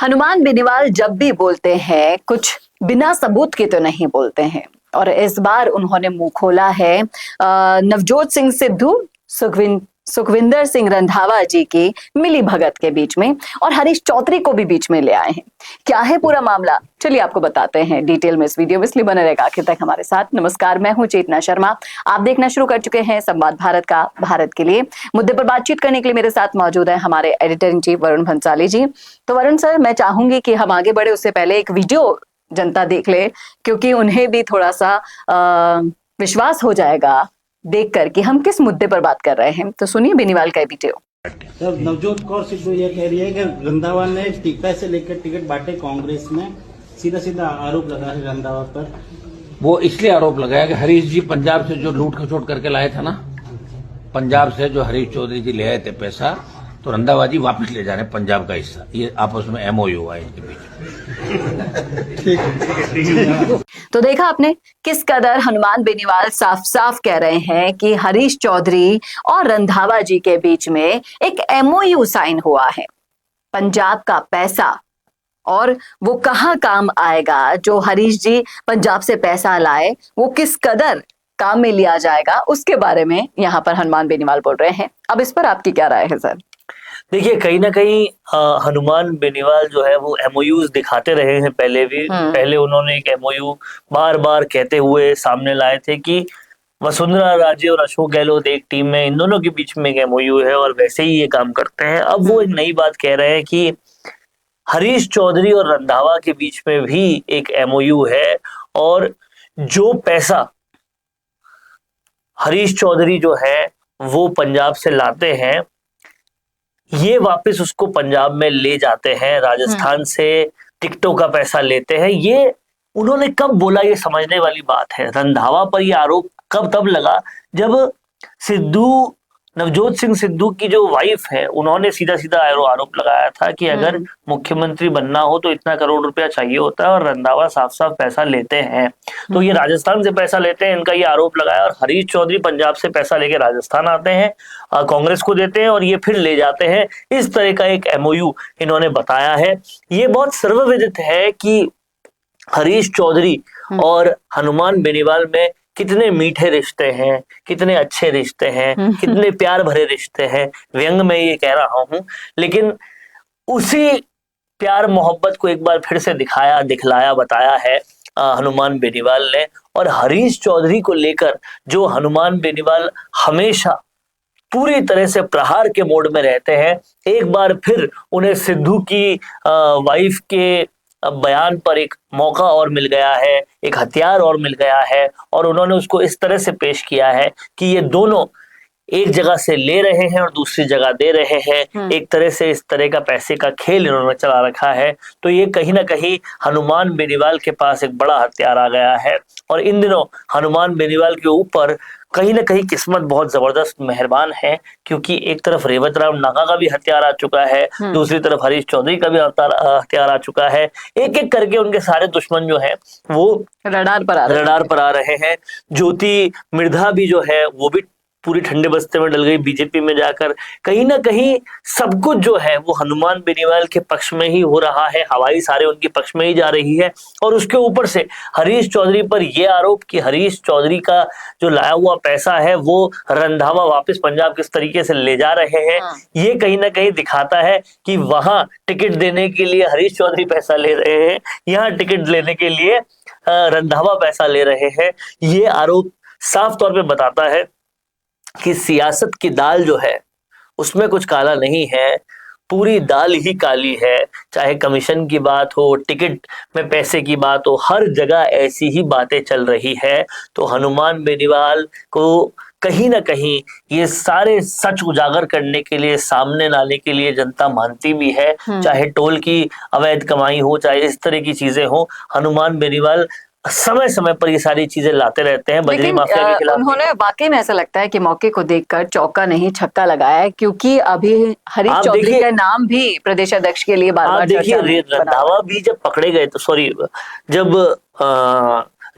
हनुमान बेनीवाल जब भी बोलते हैं कुछ बिना सबूत के तो नहीं बोलते हैं। और इस बार उन्होंने मुंह खोला है नवजोत सिंह सिद्धू, सुखविंदर सिंह रंधावा जी की मिली भगत के बीच में, और हरीश चौधरी को भी बीच में ले आए हैं। क्या है पूरा मामला, चलिए आपको बताते हैं डिटेल में इस वीडियो में, इसलिए बने रहेगा आखिर तक हमारे साथ। नमस्कार, मैं हूं चेतना शर्मा। आप देखना शुरू कर चुके हैं संवाद भारत का भारत के लिए। मुद्दे पर बातचीत करने के लिए मेरे साथ मौजूद है हमारे editor in chief Varun Bhansali ji. तो वरुण सर, मैं चाहूंगी कि हम आगे बढ़े उससे पहले एक वीडियो जनता देख ले, क्योंकि उन्हें भी थोड़ा सा विश्वास हो जाएगा देखकर कि हम किस मुद्दे पर बात कर रहे हैं। तो सुनिए बेनीवाल का वीडियो। सर, नवजोत कौर सिद्धू ये कह रही है कि रंधावा ने पैसे लेकर टिकट बांटे कांग्रेस में, सीधा सीधा आरोप लगा है रंधावा पर। वो इसलिए आरोप लगाया कि हरीश जी पंजाब से जो लूट खसोट करके लाए थे ना, पंजाब से जो हरीश चौधरी जी ले आए थे पैसा, तो रंधावा जी वापस ले जा रहे हैं पंजाब का हिस्सा। ये आपस में एमओयू हुआ है इनके बीच। तो देखा आपने किस कदर हनुमान बेनीवाल साफ साफ कह रहे हैं कि हरीश चौधरी और रंधावा जी के बीच में एक एमओयू साइन हुआ है। पंजाब का पैसा, और वो कहां काम आएगा, जो हरीश जी पंजाब से पैसा लाए वो किस कदर काम में लिया जाएगा, उसके बारे में यहाँ पर हनुमान बेनीवाल बोल रहे हैं। अब इस पर आपकी क्या राय है सर? देखिए, कहीं ना कहीं हनुमान बेनीवाल जो है वो एमओयूज दिखाते रहे हैं पहले भी। पहले उन्होंने एक एमओयू बार बार कहते हुए सामने लाए थे कि वसुंधरा राजे और अशोक गहलोत एक टीम में, इन दोनों के बीच में एक एमओयू है और वैसे ही ये काम करते हैं। अब वो एक नई बात कह रहे हैं कि हरीश चौधरी और रंधावा के बीच में भी एक एमओयू है, और जो पैसा हरीश चौधरी जो है वो पंजाब से लाते हैं, ये वापस उसको पंजाब में ले जाते हैं, राजस्थान से टिकटों का पैसा लेते हैं। ये उन्होंने कब बोला, ये समझने वाली बात है। रंधावा पर ये आरोप कब तब लगा जब सिद्धू, नवजोत सिंह सिद्धू की जो वाइफ है, उन्होंने सीधा सीधा आरोप लगाया था कि अगर मुख्यमंत्री बनना हो तो इतना करोड़ रुपया चाहिए होता है, और रंधावा साफ साफ पैसा लेते हैं। तो ये राजस्थान से पैसा लेते हैं, इनका ये आरोप लगाया। और हरीश चौधरी पंजाब से पैसा लेके राजस्थान आते हैं, कांग्रेस को देते हैं और ये फिर ले जाते हैं। इस तरह का एक एमओयू इन्होंने बताया है। ये बहुत सर्वविदित है कि हरीश चौधरी और हनुमान बेनीवाल में कितने मीठे रिश्ते हैं, कितने अच्छे रिश्ते हैं, कितने प्यार भरे रिश्ते हैं। व्यंग में ये कह रहा हूं, लेकिन उसी प्यार मोहब्बत को एक बार फिर से दिखलाया बताया है हनुमान बेनीवाल ने। और हरीश चौधरी को लेकर जो हनुमान बेनीवाल हमेशा पूरी तरह से प्रहार के मोड में रहते हैं, एक बार फिर उन्हें सिद्धू की वाइफ के बयान पर एक मौका और मिल गया है, एक हथियार और मिल गया है, और उन्होंने उसको इस तरह से पेश किया है कि ये दोनों एक जगह से ले रहे हैं और दूसरी जगह दे रहे हैं। एक तरह से इस तरह का पैसे का खेल इन्होंने चला रखा है। तो ये कहीं ना कहीं हनुमान बेनीवाल के पास एक बड़ा हथियार आ गया है। और इन दिनों हनुमान बेनीवाल के ऊपर कहीं ना कहीं किस्मत बहुत जबरदस्त मेहरबान है, क्योंकि एक तरफ रेवत राम नागा का भी हथियार आ चुका है, दूसरी तरफ हरीश चौधरी का भी हथियार आ चुका है। एक एक करके उनके सारे दुश्मन जो हैं वो रडार पर आ रहे हैं। ज्योति मिर्धा भी जो है वो भी पूरी ठंडे बस्ते में डल गई बीजेपी में जाकर। कहीं ना कहीं सब कुछ जो है वो हनुमान बेनीवाल के पक्ष में ही हो रहा है, हवाई सारे उनके पक्ष में ही जा रही है। और उसके ऊपर से हरीश चौधरी पर यह आरोप कि हरीश चौधरी का जो लाया हुआ पैसा है वो रंधावा वापस पंजाब किस तरीके से ले जा रहे हैं, ये कहीं ना कहीं दिखाता है कि वहां टिकट देने के लिए हरीश चौधरी पैसा ले रहे हैं, यहाँ टिकट लेने के लिए रंधावा पैसा ले रहे हैं। ये आरोप साफ तौर पे बताता है कि सियासत की दाल जो है उसमें कुछ काला नहीं है, पूरी दाल ही काली है। चाहे कमीशन की बात हो, टिकट में पैसे की बात हो, हर जगह ऐसी ही बातें चल रही है। तो हनुमान बेनीवाल को कहीं ना कहीं ये सारे सच उजागर करने के लिए, सामने लाने के लिए जनता मानती भी है। चाहे टोल की अवैध कमाई हो, चाहे इस तरह की चीजें हो, हनुमान बेनीवाल समय समय पर ये सारी चीजें लाते रहते हैं बजरी माफिया के खिलाफ। उन्होंने वाकई में ऐसा लगता है कि मौके को देखकर चौका नहीं छक्का लगाया है, क्योंकि अभी हरीश चौधरी का नाम भी प्रदेश अध्यक्ष के लिए बार-बार देखिए, रंधावा भी जब पकड़े गए, तो सॉरी, जब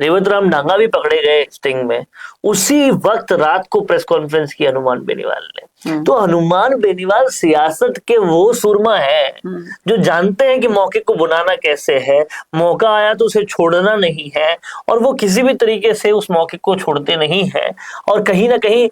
रेवत राम डांगा भी पकड़े गए स्टिंग में, उसी वक्त रात को प्रेस कॉन्फ्रेंस की हनुमान बेनीवाल ने। तो हनुमान बेनीवाल सियासत के वो सुरमा है जो जानते हैं कि मौके को बुनाना कैसे है, मौका आया तो उसे छोड़ना नहीं है, और वो किसी भी तरीके से उस मौके को छोड़ते नहीं है। और कहीं ना कहीं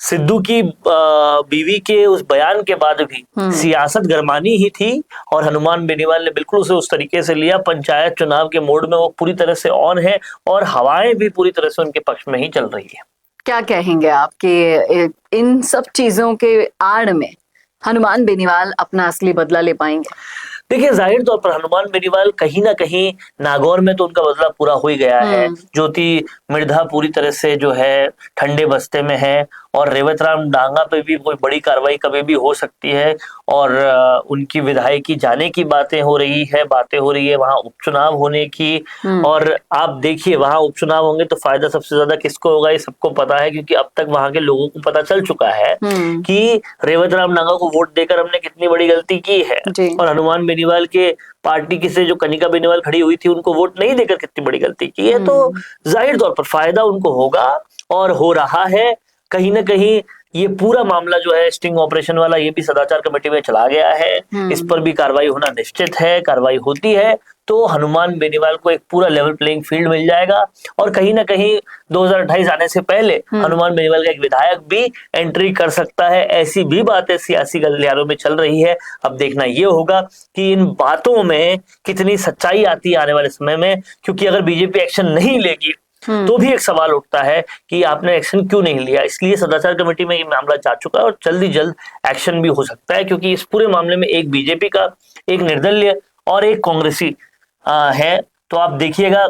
सिद्धू की बीवी के उस बयान के बाद भी सियासत गरमानी ही थी, और हनुमान बेनीवाल ने बिल्कुल उसे उस तरीके से लिया। पंचायत चुनाव के मोड में वो पूरी तरह से ऑन है, और हवाएं भी पूरी तरह से उनके पक्ष में ही चल रही है। क्या कहेंगे आप कि इन सब चीजों के आड़ में हनुमान बेनीवाल अपना असली बदला ले पाएंगे? देखिए, जाहिर तौर पर हनुमान बेनीवाल कहीं ना कहीं नागौर में तो उनका बदला पूरा हो ही गया है। ज्योति मिर्धा पूरी तरह से जो है ठंडे बस्ते में है, और रेवत राम डांगा पे भी कोई बड़ी कार्रवाई कभी भी हो सकती है, और उनकी विधायकी जाने की बातें हो रही है वहां उपचुनाव होने की। और आप देखिए, वहां उपचुनाव होंगे तो फायदा सबसे ज्यादा किसको होगा, ये सबको पता है, क्योंकि अब तक वहां के लोगों को पता चल चुका है कि रेवत राम डांगा को वोट देकर हमने कितनी बड़ी गलती की है, और हनुमान बेनीवाल के पार्टी की से जो कनिका बेनीवाल खड़ी हुई थी उनको वोट नहीं देकर कितनी बड़ी गलती की है। तो जाहिर तौर पर फायदा उनको होगा, और हो रहा है। कहीं ना कहीं ये पूरा मामला जो है स्टिंग ऑपरेशन वाला, ये भी सदाचार कमेटी में चला गया है। इस पर भी कार्रवाई होना निश्चित है। कार्रवाई होती है तो हनुमान बेनीवाल को एक पूरा लेवल प्लेइंग फील्ड मिल जाएगा, और कहीं ना कहीं 2028 आने से पहले हनुमान बेनीवाल का एक विधायक भी एंट्री कर सकता है। ऐसी भी बातें सियासी गलियारों में चल रही है। अब देखना ये होगा कि इन बातों में कितनी सच्चाई आती है आने वाले समय में, क्योंकि अगर बीजेपी एक्शन नहीं लेगी तो भी एक सवाल उठता है कि आपने एक्शन क्यों नहीं लिया। इसलिए सदाचार कमेटी में ये मामला जा चुका है, और जल्द ही जल्द एक्शन भी हो सकता है, क्योंकि इस पूरे मामले में एक बीजेपी का, एक निर्दलीय और एक कांग्रेसी है। तो आप देखिएगा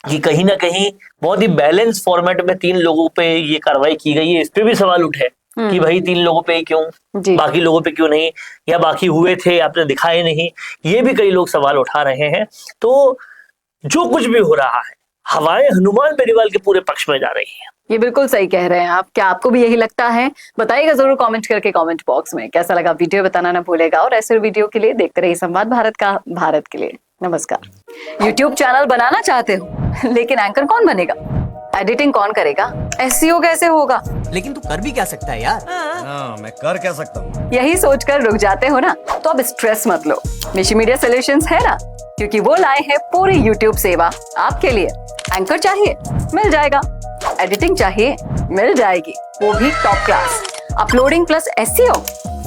कि कहीं ना कहीं बहुत ही बैलेंस फॉर्मेट में 3 लोगों पे ये कार्रवाई की गई है। इस पे भी सवाल उठे कि भाई 3 लोगों पे क्यों, बाकी लोगों पे क्यों नहीं, या बाकी हुए थे आपने दिखाए नहीं, ये भी कई लोग सवाल उठा रहे हैं। तो जो कुछ भी हो रहा है, हवाएं हनुमान बेनीवाल के पूरे पक्ष में जा रही है। ये बिल्कुल सही कह रहे हैं आप। क्या आपको भी यही लगता है? बताइएगा जरूर कमेंट करके कमेंट बॉक्स में। कैसा लगा वीडियो बताना ना भूलेगा, और ऐसे वीडियो के लिए देखते रहिए संवाद भारत का, भारत के लिए। नमस्कार। यूट्यूब चैनल बनाना चाहते हो लेकिन एंकर कौन बनेगा, एडिटिंग कौन करेगा, एसईओ कैसे होगा? लेकिन तू कर भी क्या सकता है यार? मैं कर क्या सकता हूँ? यही सोचकर रुक जाते हो ना, तो अब स्ट्रेस मत लो। मिशी मीडिया सॉल्यूशंस है ना, क्योंकि वो लाए हैं पूरी यूट्यूब सेवा आपके लिए। एंकर चाहिए, मिल जाएगा। एडिटिंग चाहिए, मिल जाएगी, वो भी top class. Uploading plus SEO,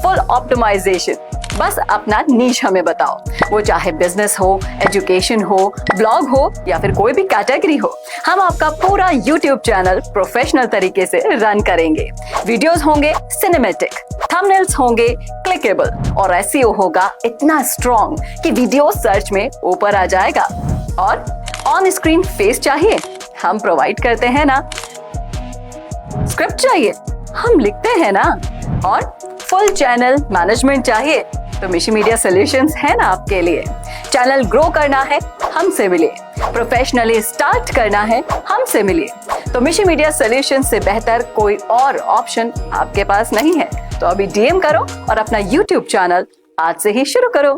full optimisation. बस अपना नीश हमें बताओ, वो चाहे बिजनेस हो, एजुकेशन हो, ब्लॉग हो, या फिर कोई भी कैटेगरी हो, हम आपका पूरा यूट्यूब चैनल प्रोफेशनल तरीके से रन करेंगे। वीडियोस होंगे सिनेमैटिक, थंबनेल्स होंगे क्लिकेबल, और एसईओ होगा इतना स्ट्रॉन्ग कि वीडियो सर्च में ऊपर आ जाएगा। और ऑन स्क्रीन फेस चाहिए, हम प्रोवाइड करते हैं ना। स्क्रिप्ट चाहिए, हम लिखते हैं ना। और फुल चैनल मैनेजमेंट चाहिए तो मिशी मीडिया सॉल्यूशंस है ना आपके लिए। चैनल ग्रो करना है, हमसे मिलिए। प्रोफेशनली स्टार्ट करना है, हमसे मिलिए। तो मिशी मीडिया सॉल्यूशंस से बेहतर कोई और ऑप्शन आपके पास नहीं है। तो अभी डीएम करो और अपना यूट्यूब चैनल आज से ही शुरू करो।